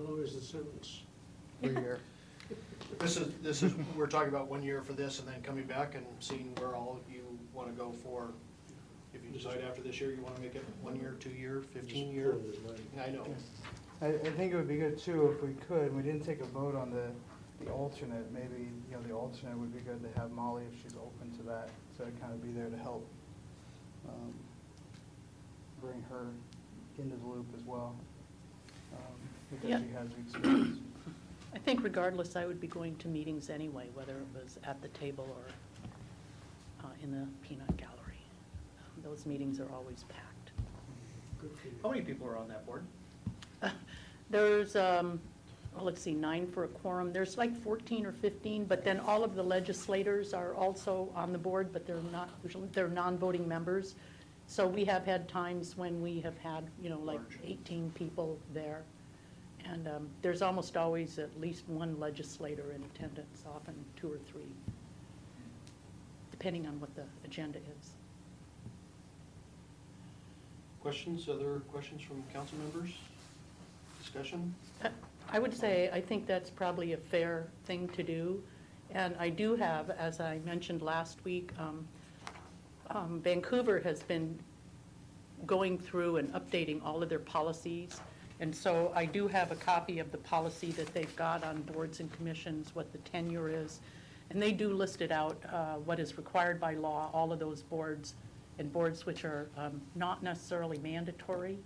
How long is the sentence? 3 year. This is, we're talking about 1 year for this and then coming back and seeing where all you want to go for. If you decide after this year you want to make it 1 year, 2 year, 15 year. I know. I think it would be good too if we could, we didn't take a vote on the alternate, maybe, you know, the alternate would be good to have Molly if she's open to that, so I'd kind of be there to help bring her into the loop as well, because Yeah. she has the experience. I think regardless, I would be going to meetings anyway, whether it was at the table or in the peanut gallery. Those meetings are always packed. Good for you. How many people are on that board? There's, well, let's see, 9 for a quorum. There's like 14 or 15, but then all of the legislators are also on the board, but they're not, usually they're non-voting members. So we have had times when we have had, you know, like Large. 18 people there. And there's almost always at least one legislator in attendance, often 2 or 3, depending on what the agenda is. Questions, other questions from council members? Discussion? I would say, I think that's probably a fair thing to do. And I do have, as I mentioned last week, Vancouver has been going through and updating all of their policies. And so I do have a copy of the policy that they've got on boards and commissions, what the tenure is. And they do list it out, what is required by law, all of those boards, and boards which are not necessarily mandatory,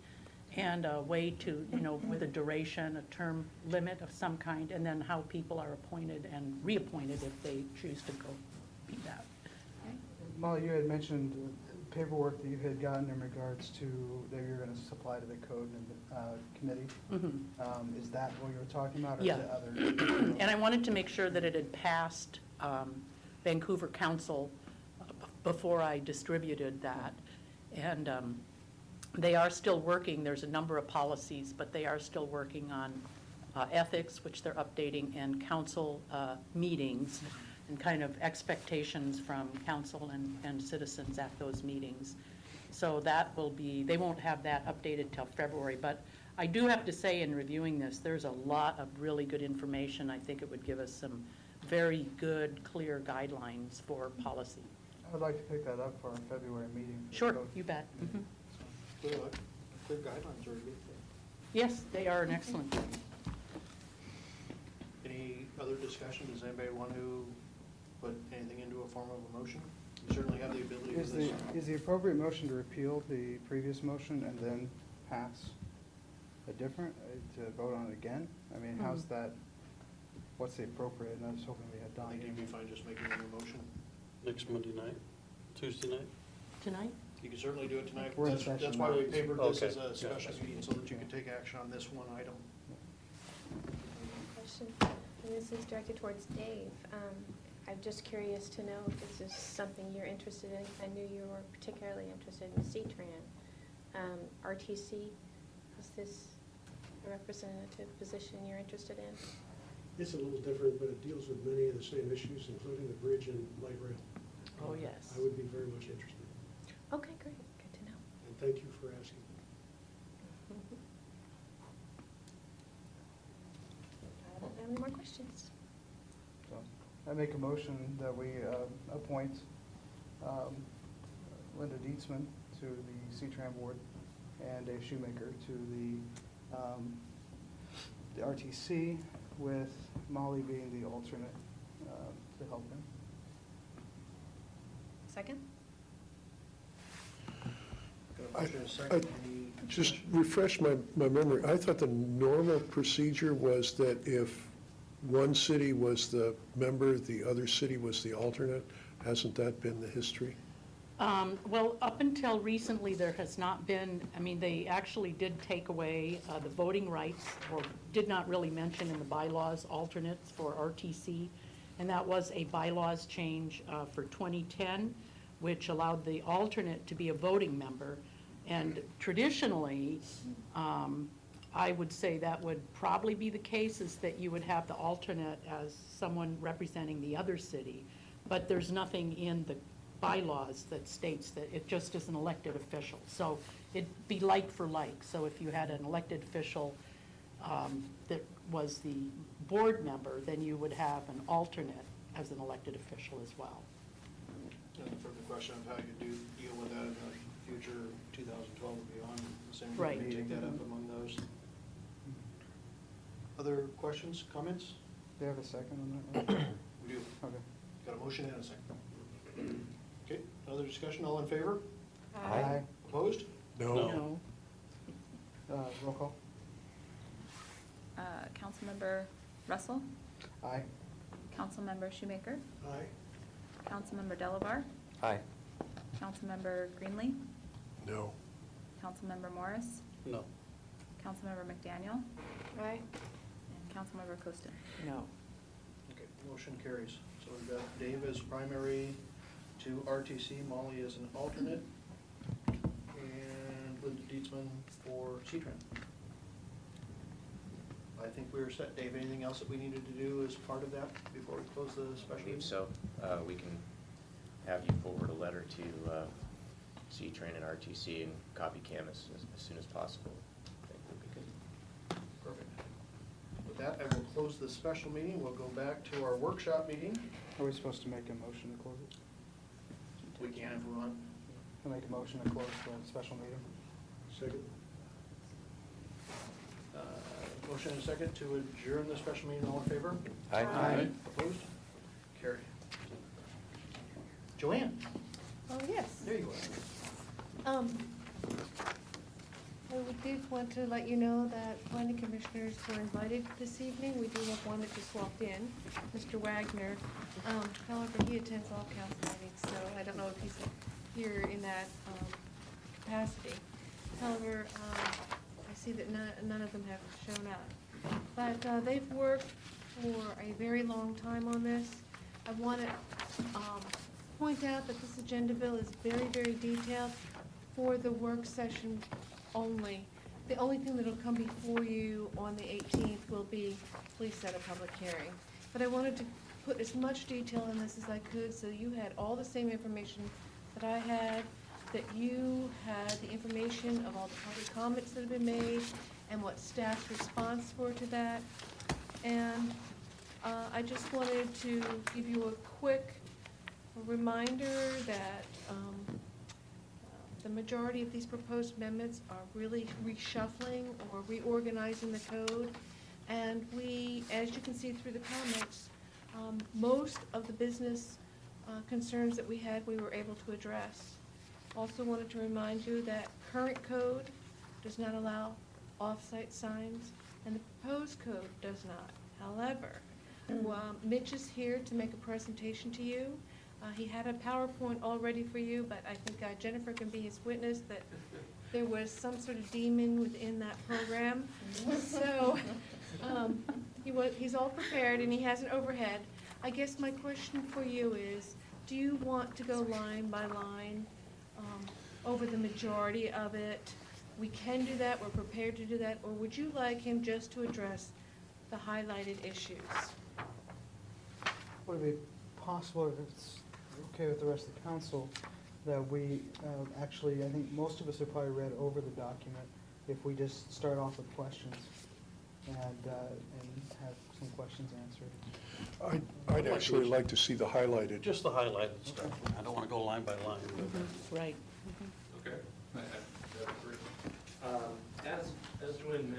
and a way to, you know, with a duration, a term limit of some kind, and then how people are appointed and reappointed if they choose to go be that. Molly, you had mentioned paperwork that you had gotten in regards to, that you're going to supply to the code and committee. Mhm. Is that what you were talking about, or Yeah. is it other? And I wanted to make sure that it had passed Vancouver Council before I distributed that. And they are still working, there's a number of policies, but they are still working on ethics, which they're updating, and council meetings, and kind of expectations from council and citizens at those meetings. So that will be, they won't have that updated till February, but I do have to say in reviewing this, there's a lot of really good information. I think it would give us some very good, clear guidelines for policy. I would like to pick that up for our February meeting. for the Sure, code. you bet. Mhm. Clear guidelines are a good thing. Yes, they are an excellent thing. Any other discussion? Does anybody want to put anything into a form of a motion? You certainly have the ability to Is do this. the appropriate motion to repeal the previous motion and then pass a different, to vote on it again? I mean, how's that, what's the appropriate, and I was hoping we had I done. think you'd be fine just making a new motion. Next Monday night, Tuesday night? Tonight? You can certainly do it tonight. We're in That's session why we now. papered this Okay. as a special Yeah. meeting, so that you can take action on this one item. Question, and this is directed towards Dave. I'm just curious to know if this is something you're interested in. I knew you were particularly interested in C-Tran. RTC, is this a representative position you're interested in? It's a little different, but it deals with many of the same issues, including the bridge and light rail. Oh, yes. I would be very much interested. Okay, great, good to know. And thank you for asking. I don't have any more questions. So, I make a motion that we appoint Linda Dietzman to the C-Tran board and Dave Shoemaker to the RTC, with Molly being the alternate to help him. Second? Got a motion and a second. Any Just discussion? refresh my memory. I thought the normal procedure was that if one city was the member, the other city was the alternate. Hasn't that been the history? Well, up until recently, there has not been, I mean, they actually did take away the voting rights, or did not really mention in the bylaws alternates for RTC, and that was a bylaws change for 2010, which allowed the alternate to be a voting member. And traditionally, I would say that would probably be the case, is that you would have the alternate as someone representing the other city, but there's nothing in the bylaws that states that it just is an elected official. So it'd be like for like. So if you had an elected official that was the board member, then you would have an alternate as an elected official as well. And for the question of how you deal with that in the future, 2012 and beyond, assuming Right. we take that up among those. Other questions, comments? Do you have a second on that? one? We do. Okay. Got a motion and a second. Okay, other discussion, all in favor? Aye. Opposed? No. Roll call? Councilmember Russell, Aye. Councilmember Shoemaker, Aye. Councilmember Delavar, Aye. Councilmember Greenlee, No. Councilmember Morris, No. Councilmember McDaniel, Aye. and Councilmember Coaston. No. Okay, motion carries. So we've got Dave as primary to RTC, Molly as an alternate, and Linda Dietzman for C-Tran. I think we were set. Dave, anything else that we needed to do as part of that before we close the I special meeting? believe so. We can have you forward a letter to C-Train and RTC and copy Cam as soon as possible. I think would be good. Perfect. With that, I will close the special meeting. We'll go back to our workshop meeting. Are we supposed to make a motion to close it? We can if we want. I'll make a motion to close the special meeting. Second? Motion and a second to adjourn the special meeting. All in favor? Aye. Opposed? Carried. Joanne, Oh, yes. there you are. I did want to let you know that planning commissioners were invited this evening. We do have one that just walked in, Mr. Wagner. However, he attends all council meetings, so I don't know if he's here in that capacity. However, I see that none of them have shown up. But they've worked for a very long time on this. I want to point out that this agenda bill is very, very detailed for the work session only. The only thing that'll come before you on the 18th will be, please set a public hearing. But I wanted to put as much detail in this as I could, so you had all the same information that I had, that you had the information of all the public comments that have been made, and what staff's response were to that. And I just wanted to give you a quick reminder that the majority of these proposed amendments are really reshuffling or reorganizing the code. And we, as you can see through the comments, most of the business concerns that we had, we were able to address. Also wanted to remind you that current code does not allow off-site signs, and the proposed code does not. However, Mitch is here to make a presentation to you. He had a PowerPoint all ready for you, but I think Jennifer can be his witness that there was some sort of demon within that program. So, he's all prepared and he has an overhead. I guess my question for you is, do you want to go line by line over the majority of it? We can do that, we're prepared to do that, or would you like him just to address the highlighted issues? Would it be possible, if it's okay with the rest of the council, that we, actually, I think most of us have probably read over the document, if we just start off with questions and have some questions answered? I'd actually like to see the highlighted. Just the highlighted stuff. I don't want to go line by line. Right. Okay. As Joanne mentioned,